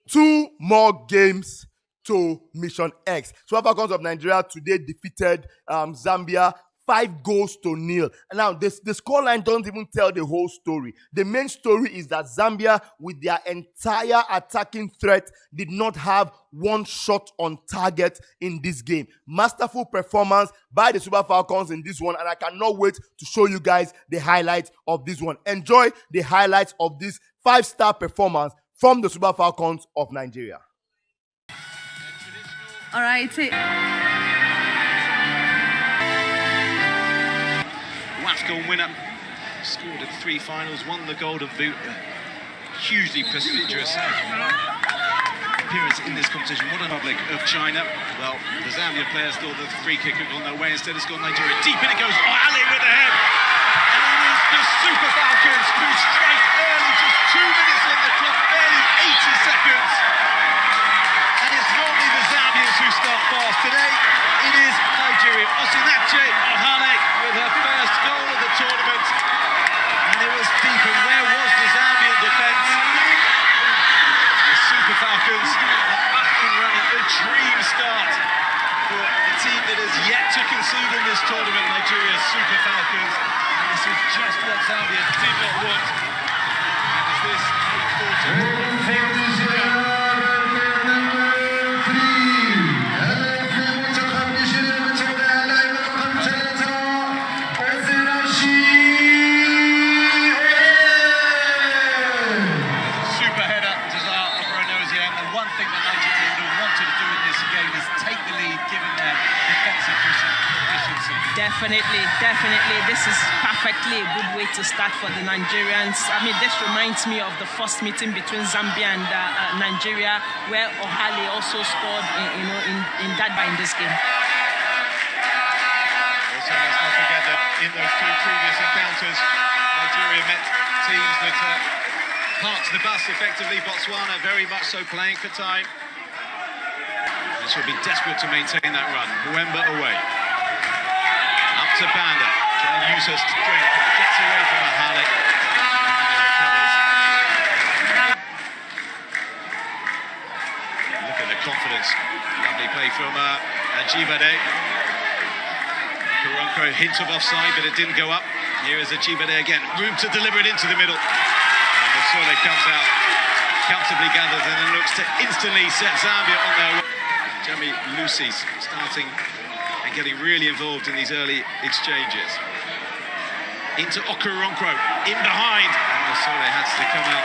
2 more games to Mission X. So Falcons of Nigeria today defeated Zambia 5-0. Now, the scoreline doesn't even tell the whole story. The main story is that Zambia, with their entire attacking threat, did not have one shot on target in this game. Masterful performance by the Super Falcons in this one, and I cannot wait to show you guys the highlights of this one. Enjoy the highlights of this 5-star performance from the Super Falcons of Nigeria. All right. WAFCON winner, scored in 3 finals, won the Golden Boot. Hugely prestigious appearance in this competition. What a public of China. Well, the Zambia players thought the free kick had gone their way. Instead, it's gone Nigeria. Deep in it goes. Oh, Ali with the head. And it is the Super Falcons who strike early, just 2 minutes on the clock, barely 80 seconds. And it's normally the Zambians who start fast. Today, it is Nigeria. Osinache Ohale with her first goal of the tournament. And it was deep. And where was the Zambian defence? The Super Falcons are up and running. A dream start for the team that has yet to concede in this tournament, Nigeria's Super Falcons. And this is just what Zambia did not want. And is this important? Definitely. This is perfectly a good way to start for the Nigerians. I mean, this reminds me of the first meeting between Zambia and Nigeria, where Ohale also scored, in this game. Also, let's not forget that in those 2 previous encounters, Nigeria met teams that parked the bus effectively. Botswana very much so playing for time. They should be desperate to maintain that run. Wemba away. Up to Banda, trying to use her strength, gets away from Ohale. Look at the confidence. Lovely play from Ajibade. Karonko, hint of offside, but it didn't go up. Here is Ajibade again. Room to deliver it into the middle. And Masole comes out, comfortably gathers, and then looks to instantly set Zambia on their way. Jamie Lucy's starting and getting really involved in these early exchanges. Into Okoronkwo, in behind. And Masole has to come out.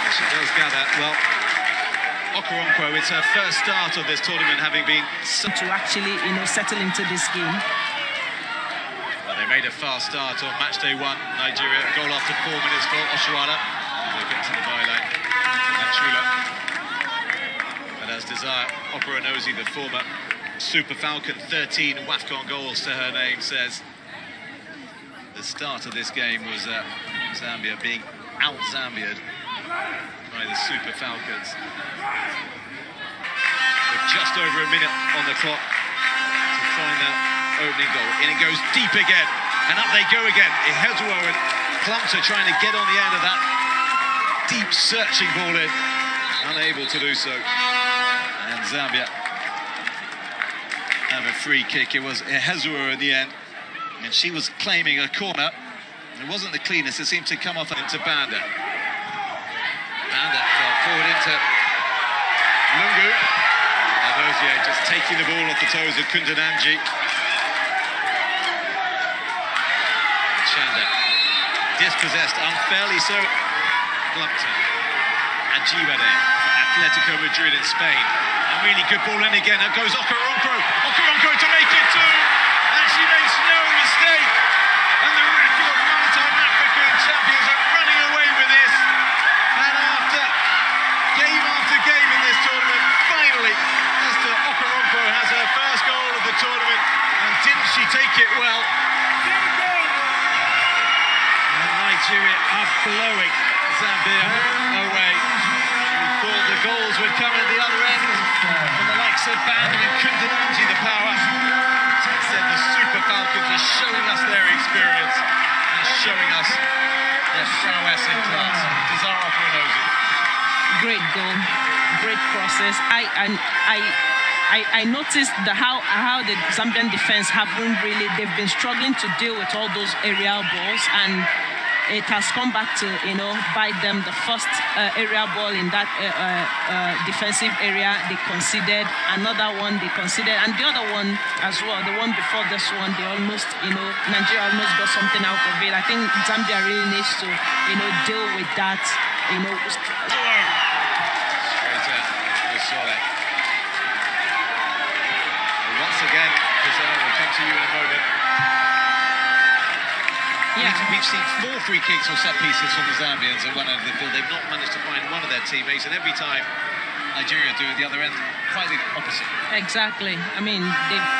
And she does gather. Well, Okoronkwo, it's her first start of this tournament, having been... To actually, settle into this game. Well, they made a fast start on match day 1. Nigeria, goal after 4 minutes for Oshuala. They'll get to the byline. Chula. But as Desire Operanozi, the former Super Falcon, 13 WAFCON goals to her name, says the start of this game was Zambia being out-Zambiaed by the Super Falcons. With just over a minute on the clock to find that opening goal. And it goes deep again, and up they go again. Ihezua and Plumter trying to get on the end of that deep searching ball in, unable to do so. And Zambia have a free kick. It was Ihezua in the end, and she was claiming a corner. It wasn't the cleanest, it seemed to come off into Banda. Banda fell forward into Lungu. Avozier just taking the ball off the toes of Kundananji. Chanda, dispossessed, unfairly so. Plumter. Ajibade, Atletico Madrid in Spain. A really good ball in again. That goes Okoronkwo. Okoronkwo to make it 2. And she makes no mistake. And the record maritime African champions are running away with this. And after game in this tournament, finally, Mr. Okoronkwo has her first goal of the tournament. And didn't she take it well? And Nigeria are blowing Zambia away. We thought the goals would come at the other end from the likes of Banda and Kundananji, the power. Instead, the Super Falcons are showing us their experience and showing us their prowess in class. Desire Operanozi. great goal, great crosses. I noticed how the Zambian defense they've been struggling to deal with all those aerial balls, and it has come back to bite them. The first aerial ball in that defensive area they conceded, another one they conceded, and the other one as well, the one before this one, they almost Nigeria almost got something out of it. I think Zambia really needs to deal with that. Straight out to Solid. Once again, we'll come to you in a moment. Yeah. We've seen 4 free kicks or set pieces from the Zambians at one end of the field. They've not managed to find one of their teammates, and every time Nigeria do at the other end, quite the opposite. Exactly. I mean, they've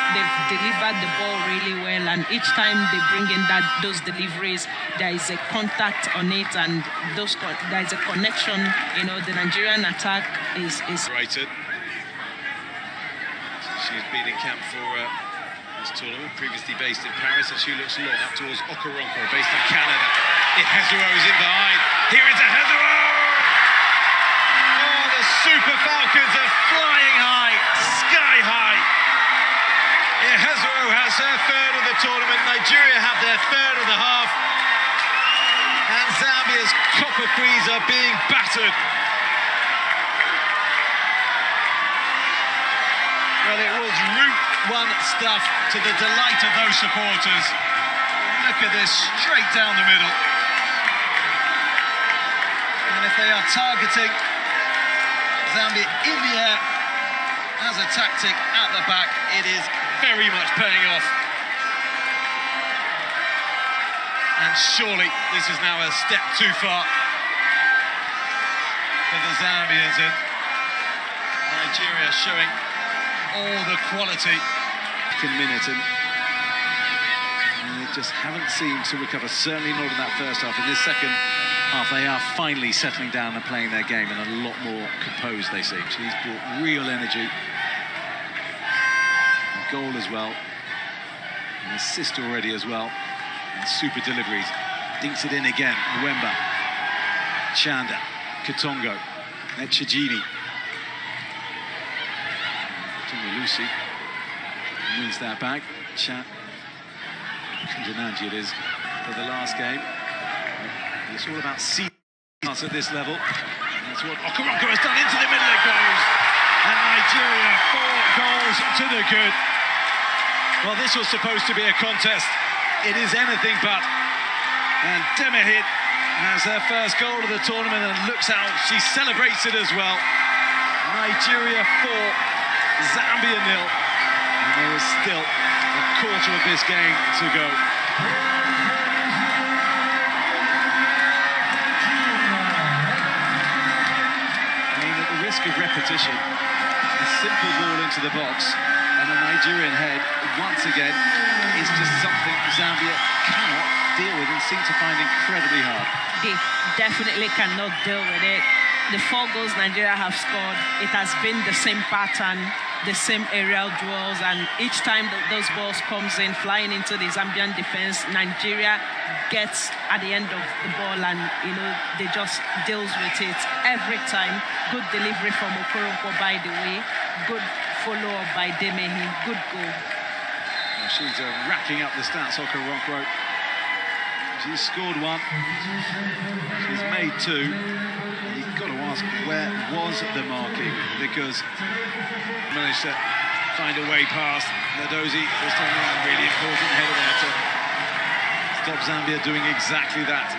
delivered the ball really well, and each time they bring in those deliveries, there is a contact on it, and there is a connection. The Nigerian attack is Rated. She's been in camp for this tournament, previously based in Paris, and she looks long up towards Okoronkwo, based in Canada. Ihezua is in behind. Here is Ihezua! Oh, the Super Falcons are flying high, sky high. Ihezua has her third of the tournament. Nigeria have their third of the half. And Zambia's Copper Queens are being battered. Well, it was Route 1 stuff, to the delight of those supporters. Look at this, straight down the middle. And if they are targeting Zambia in the air as a tactic at the back, it is very much paying off. And surely this is now a step too far for the Zambians, and Nigeria showing all the quality. Minute, and they just haven't seemed to recover, certainly not in that first half. In this second half, they are finally settling down and playing their game, and a lot more composed, they seem. She's brought real energy. A goal as well. An assist already as well. And super deliveries. Dinks it in again. Mwemba. Chanda. Katongo. Echegini. Lucy wins that back. Kundananji it is for the last game. It's all about seeing us at this level. That's what Okoronkwo has done. Into the middle it goes. And Nigeria 4 goals to the good. Well, this was supposed to be a contest. It is anything but. And Demahid has her first goal of the tournament and looks out. She celebrates it as well. Nigeria 4, Zambia 0. And there is still a quarter of this game to go. I mean, at the risk of repetition, a simple ball into the box and a Nigerian head, once again, is just something Zambia cannot deal with and seem to find incredibly hard. They definitely cannot deal with it. The 4 goals Nigeria have scored, it has been the same pattern, the same aerial duels, and each time those balls comes in, flying into the Zambian defense, Nigeria gets at the end of the ball and, they just deals with it every time. Good delivery from Okoronkwo, by the way. Good follow-up by Demehi. Good goal. Well, she's racking up the stats, Okoronkwo. She's scored 1. She's made 2. You've got to ask, where was the marking? Because managed to find a way past Nadozi this time around. Really important header there to stop Zambia doing exactly that.